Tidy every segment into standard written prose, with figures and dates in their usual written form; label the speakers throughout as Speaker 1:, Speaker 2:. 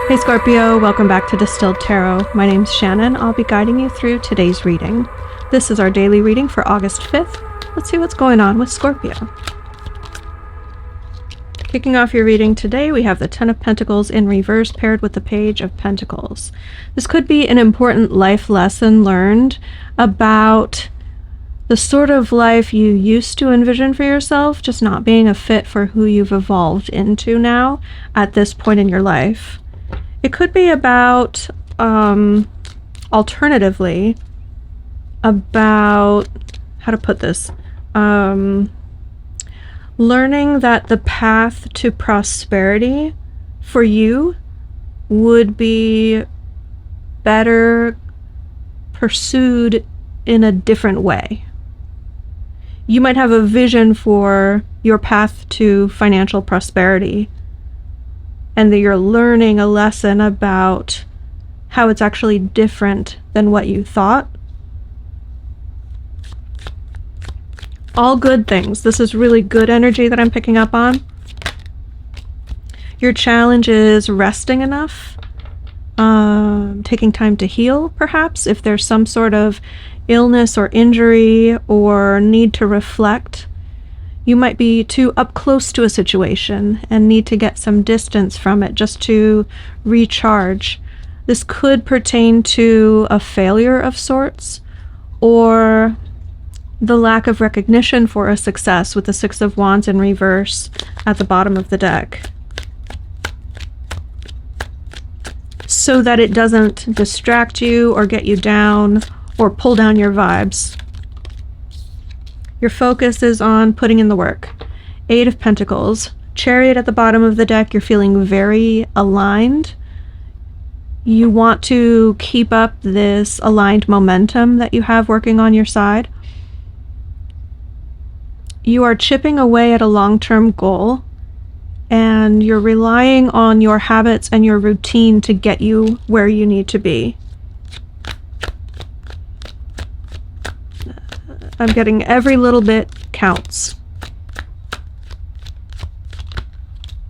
Speaker 1: Hey Scorpio, welcome back to Distilled Tarot. My name's Shannon. I'll be guiding you through today's reading. This is our daily reading for August 5th. Let's see what's going on with Scorpio. Kicking off your reading today, we have the Ten of Pentacles in reverse paired with the Page of Pentacles. This could be an important life lesson learned about the sort of life you used to envision for yourself, just not being a fit for who you've evolved into now at this point in your life. It could be about, alternatively, about, how to put this, learning that the path to prosperity for you would be better pursued in a different way. You might have a vision for your path to financial prosperity, and that you're learning a lesson about how it's actually different than what you thought. All good things. This is really good energy that I'm picking up on. Your challenge is resting enough, taking time to heal, perhaps, if there's some sort of illness or injury or need to reflect. You might be too up close to a situation and need to get some distance from it just to recharge. This could pertain to a failure of sorts, or the lack of recognition for a success with the Six of Wands in reverse at the bottom of the deck, so that it doesn't distract you or get you down or pull down your vibes. Your focus is on putting in the work. Eight of Pentacles, Chariot at the bottom of the deck. You're feeling very aligned. You want to keep up this aligned momentum that you have working on your side. You are chipping away at a long-term goal, and you're relying on your habits and your routine to get you where you need to be. I'm getting every little bit counts.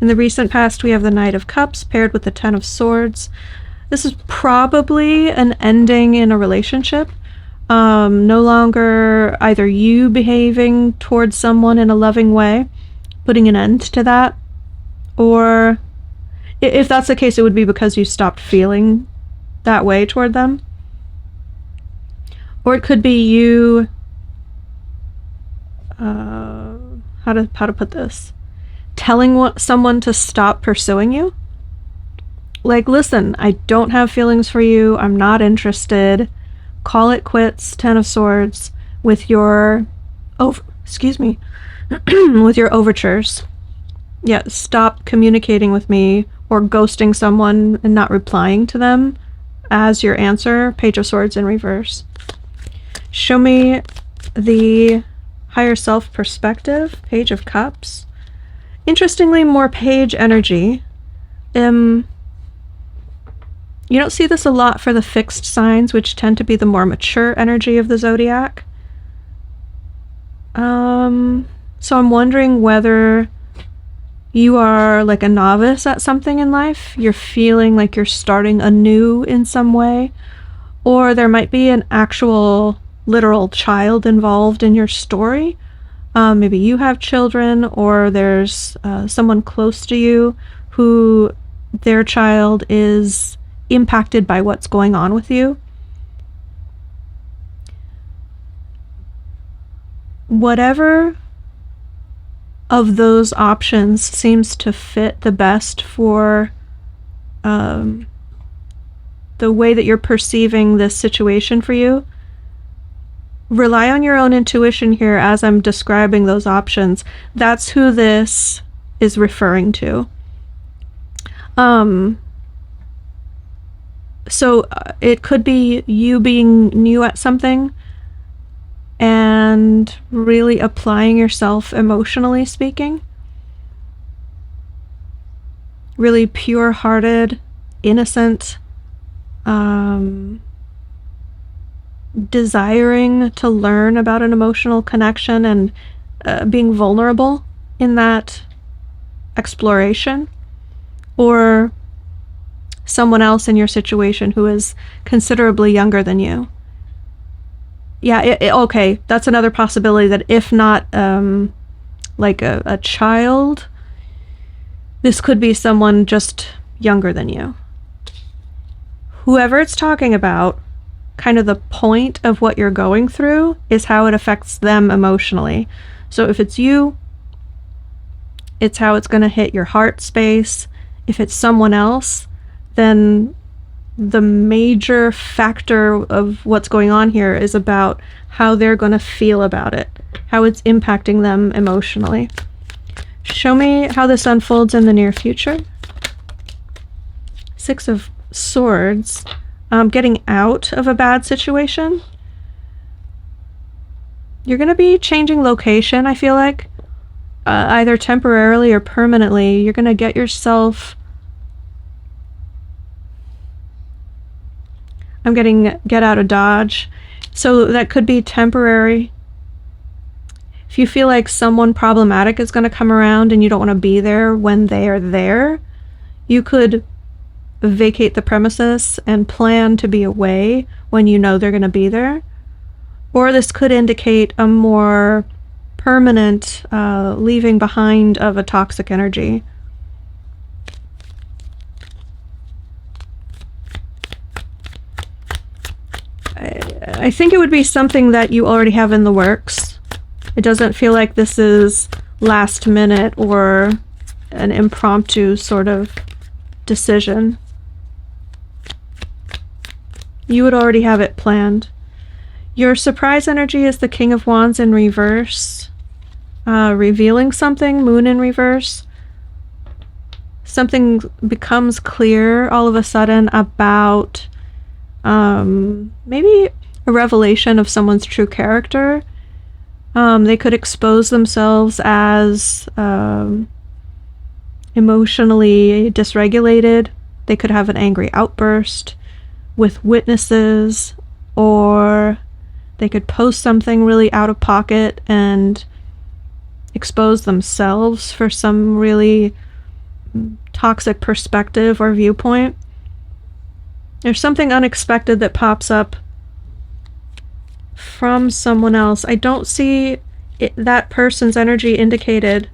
Speaker 1: In the recent past, we have the Knight of Cups paired with the Ten of Swords. This is probably an ending in a relationship. No longer either you behaving towards someone in a loving way, putting an end to that, or if that's the case, it would be because you stopped feeling that way toward them. Or it could be you, how to put this, telling someone to stop pursuing you. Like, listen, I don't have feelings for you, I'm not interested. Call it quits, Ten of Swords, with your with your overtures. Yeah, stop communicating with me or ghosting someone and not replying to them as your answer. Page of Swords in reverse. Show me the higher self perspective. Page of Cups. Interestingly, more page energy. You don't see this a lot for the fixed signs, which tend to be the more mature energy of the zodiac. So I'm wondering whether you are like a novice at something in life. You're feeling like you're starting anew in some way, or there might be an actual literal child involved in your story. Maybe you have children, or there's someone close to you who their child is impacted by what's going on with you. Whatever of those options seems to fit the best for the way that you're perceiving this situation for you, rely on your own intuition here as I'm describing those options. That's who this is referring to. So it could be you being new at something and really applying yourself emotionally speaking. Really pure-hearted, innocent, desiring to learn about an emotional connection and being vulnerable in that exploration. Or someone else in your situation who is considerably younger than you. Yeah, okay, that's another possibility, that if not like a child, this could be someone just younger than you. Whoever it's talking about, kind of the point of what you're going through is how it affects them emotionally. So if it's you, it's how it's going to hit your heart space. If it's someone else, then the major factor of what's going on here is about how they're going to feel about it, how it's impacting them emotionally. Show me how this unfolds in the near future. Six of Swords. Getting out of a bad situation. You're going to be changing location, I feel like. Either temporarily or permanently. You're going to get yourself... I'm getting get out of Dodge. So that could be temporary. If you feel like someone problematic is going to come around and you don't want to be there when they are there, you could vacate the premises and plan to be away when you know they're going to be there. Or this could indicate a more permanent leaving behind of a toxic energy. I think it would be something that you already have in the works. It doesn't feel like this is last minute or an impromptu sort of decision. You would already have it planned. Your surprise energy is the King of Wands in reverse. Revealing something, Moon in reverse. Something becomes clear all of a sudden about maybe a revelation of someone's true character. They could expose themselves as emotionally dysregulated. They could have an angry outburst with witnesses, or they could post something really out of pocket and expose themselves for some really toxic perspective or viewpoint. There's something unexpected that pops up from someone else. I don't see that person's energy indicated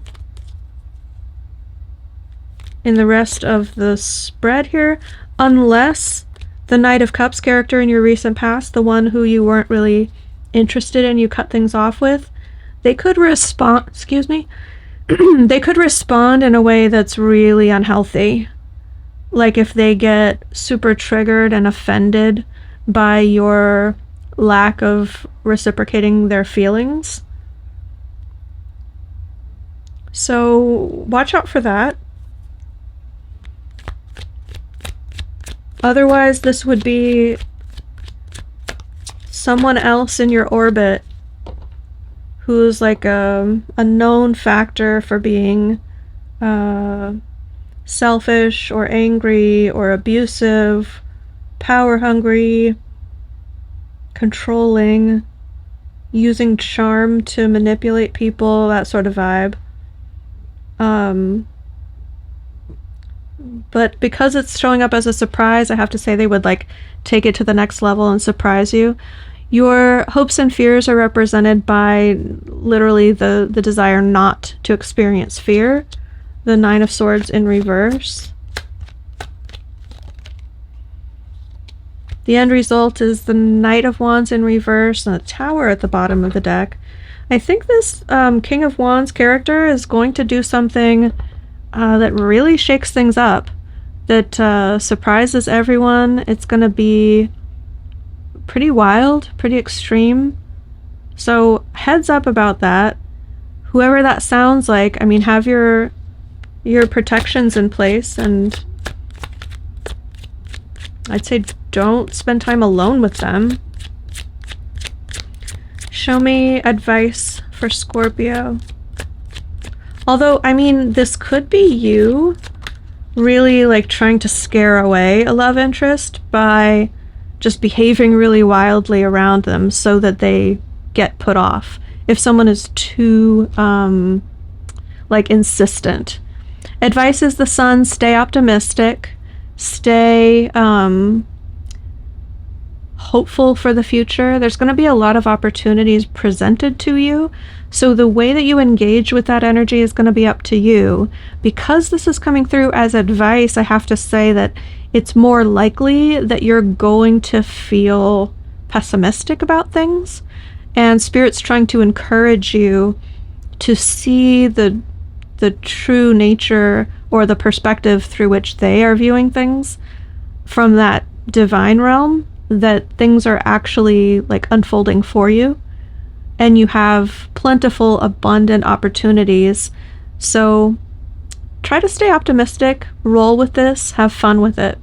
Speaker 1: in the rest of the spread here, unless the Knight of Cups character in your recent past, the one who you weren't really interested in, you cut things off with, they could respond, they could respond in a way that's really unhealthy. Like if they get super triggered and offended by your lack of reciprocating their feelings. So watch out for that. Otherwise, this would be someone else in your orbit who's like a known factor for being selfish or angry or abusive, power hungry, controlling, using charm to manipulate people, that sort of vibe. But because it's showing up as a surprise, I have to say they would like take it to the next level and surprise you. Your hopes and fears are represented by literally the desire not to experience fear. The Nine of Swords in reverse. The end result is the Knight of Wands in reverse and the Tower at the bottom of the deck. I think this King of Wands character is going to do something that really shakes things up, that surprises everyone. It's going to be pretty wild, pretty extreme. So heads up about that. Whoever that sounds like, I mean, have your protections in place, and I'd say don't spend time alone with them. Show me advice for Scorpio. Although, I mean, this could be you really like trying to scare away a love interest by just behaving really wildly around them so that they get put off. If someone is too like insistent. Advice is the Sun, stay optimistic, stay hopeful for the future. There's going to be a lot of opportunities presented to you. So the way that you engage with that energy is going to be up to you. Because this is coming through as advice, I have to say that it's more likely that you're going to feel pessimistic about things. And Spirit's trying to encourage you to see the true nature or the perspective through which they are viewing things from that divine realm, that things are actually like unfolding for you and you have plentiful, abundant opportunities. So try to stay optimistic, roll with this, have fun with it.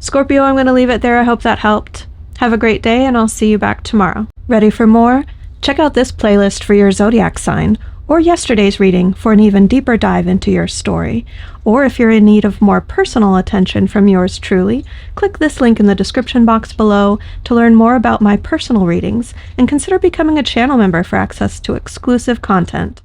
Speaker 1: Scorpio, I'm going to leave it there. I hope that helped. Have a great day, and I'll see you back tomorrow. Ready for more? Check out this playlist for your zodiac sign, or yesterday's reading for an even deeper dive into your story. Or if you're in need of more personal attention from yours truly, click this link in the description box below to learn more about my personal readings, and consider becoming a channel member for access to exclusive content.